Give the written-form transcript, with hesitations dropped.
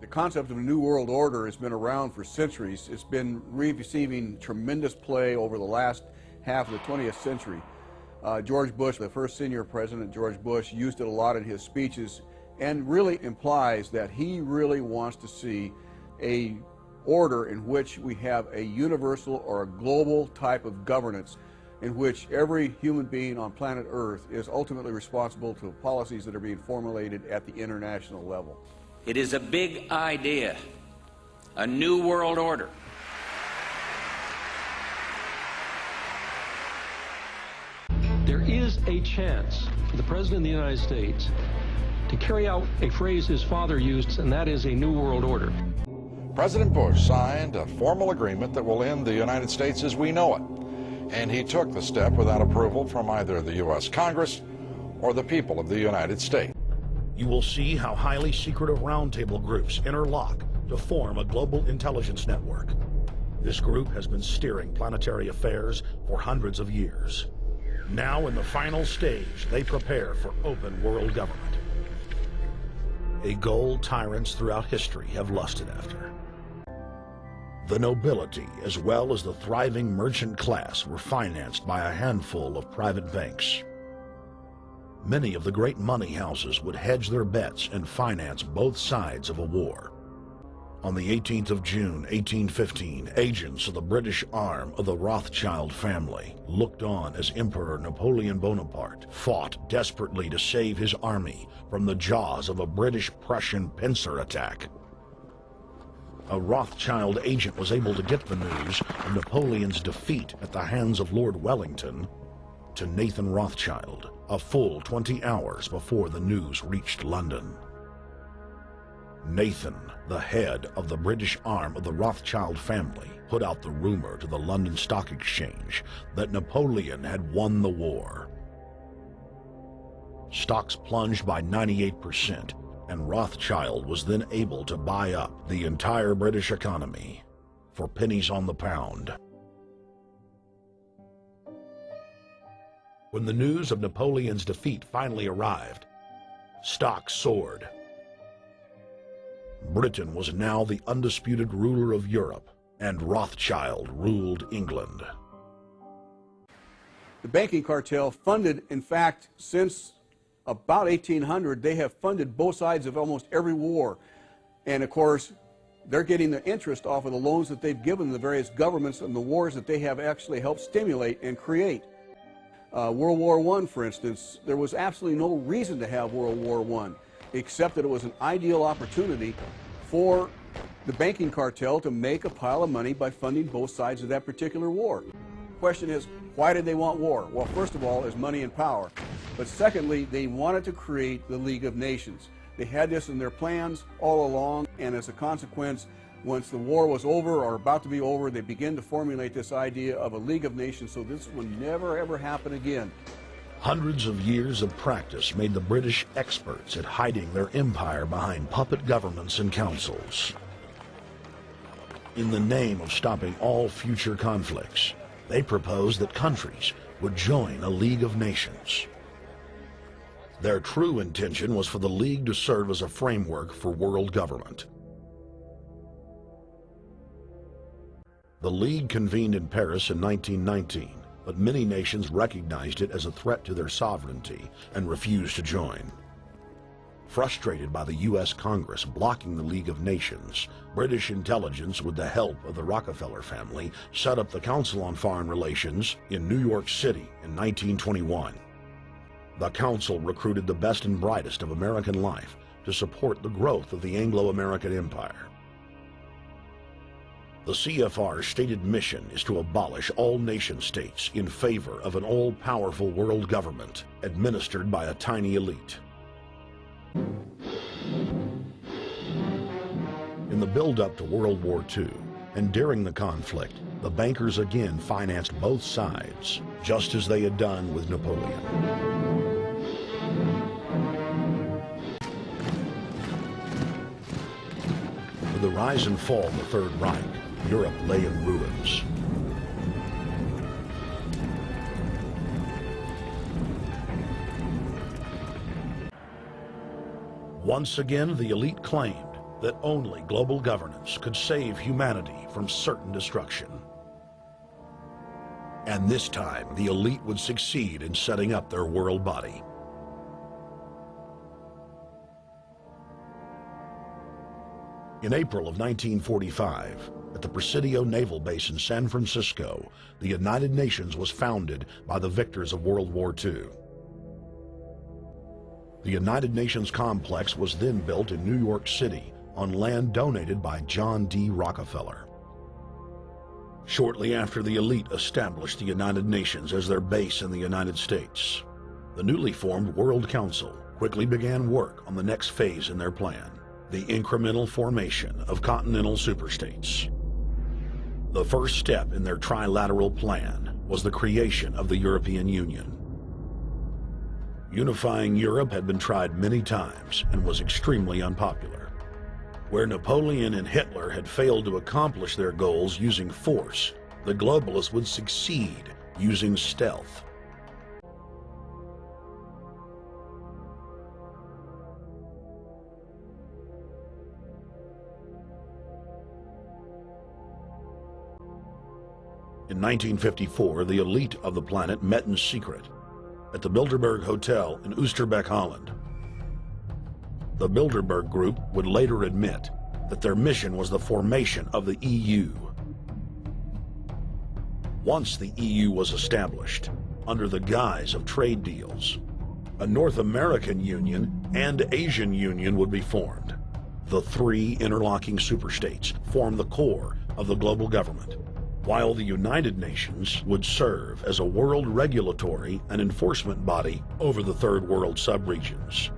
The concept of a new world order has been around for centuries. It's been receiving tremendous play over the last half of the 20th century. George Bush, the first senior president, George Bush, used it a lot in his speeches and really implies that he really wants to see a order in which we have a universal or a global type of governance in which every human being on planet Earth is ultimately responsible to policies that are being formulated at the international level. It is a big idea, a new world order. There is a chance for the President of the United States to carry out a phrase his father used, and that is a new world order. President Bush signed a formal agreement that will end the United States as we know it, and he took the step without approval from either the U.S. Congress or the people of the United States. You will see how highly secretive roundtable groups interlock to form a global intelligence network. This group has been steering planetary affairs for hundreds of years. Now, in the final stage, they prepare for open world government, a goal tyrants throughout history have lusted after. The nobility, as well as the thriving merchant class, were financed by a handful of private banks. Many of the great money houses would hedge their bets and finance both sides of a war. On the 18th of June, 1815, agents of the British arm of the Rothschild family looked on as Emperor Napoleon Bonaparte fought desperately to save his army from the jaws of a British-Prussian pincer attack. A Rothschild agent was able to get the news of Napoleon's defeat at the hands of Lord Wellington to Nathan Rothschild, a full 20 hours before the news reached London. Nathan, the head of the British arm of the Rothschild family, put out the rumor to the London Stock Exchange that Napoleon had won the war. Stocks plunged by 98%, and Rothschild was then able to buy up the entire British economy for pennies on the pound. When the news of Napoleon's defeat finally arrived, stocks soared. Britain was now the undisputed ruler of Europe, and Rothschild ruled England. The banking cartel funded, in fact, since about 1800, they have funded both sides of almost every war. And of course, they're getting the interest off of the loans that they've given the various governments and the wars that they have actually helped stimulate and create. World War I, for instance, there was absolutely no reason to have World War I, except that it was an ideal opportunity for the banking cartel to make a pile of money by funding both sides of that particular war. The question is, why did they want war? Well, first of all, is money and power. But secondly, they wanted to create the League of Nations. They had this in their plans all along, and as a consequence, once the war was over or about to be over, they began to formulate this idea of a League of Nations, so this would never ever happen again. Hundreds of years of practice made the British experts at hiding their empire behind puppet governments and councils. In the name of stopping all future conflicts, they proposed that countries would join a League of Nations. Their true intention was for the League to serve as a framework for world government. The League convened in Paris in 1919, but many nations recognized it as a threat to their sovereignty and refused to join. Frustrated by the U.S. Congress blocking the League of Nations, British intelligence, with the help of the Rockefeller family, set up the Council on Foreign Relations in New York City in 1921. The Council recruited the best and brightest of American life to support the growth of the Anglo-American Empire. The CFR's stated mission is to abolish all nation-states in favor of an all-powerful world government administered by a tiny elite. In the build-up to World War II, and during the conflict, the bankers again financed both sides, just as they had done with Napoleon. With the rise and fall of the Third Reich, Europe lay in ruins. Once again, the elite claimed that only global governance could save humanity from certain destruction. And this time, the elite would succeed in setting up their world body. In April of 1945, at the Presidio Naval Base in San Francisco, the United Nations was founded by the victors of World War II. The United Nations complex was then built in New York City on land donated by John D. Rockefeller. Shortly after the elite established the United Nations as their base in the United States, the newly formed World Council quickly began work on the next phase in their plan, the incremental formation of continental superstates. The first step in their trilateral plan was the creation of the European Union. Unifying Europe had been tried many times and was extremely unpopular. Where Napoleon and Hitler had failed to accomplish their goals using force, the globalists would succeed using stealth. In 1954, the elite of the planet met in secret at the Bilderberg Hotel in Oosterbeek, Holland. The Bilderberg Group would later admit that their mission was the formation of the EU. Once the EU was established, under the guise of trade deals, a North American Union and Asian Union would be formed. The three interlocking superstates form the core of the global government, while the United Nations would serve as a world regulatory and enforcement body over the Third World subregions.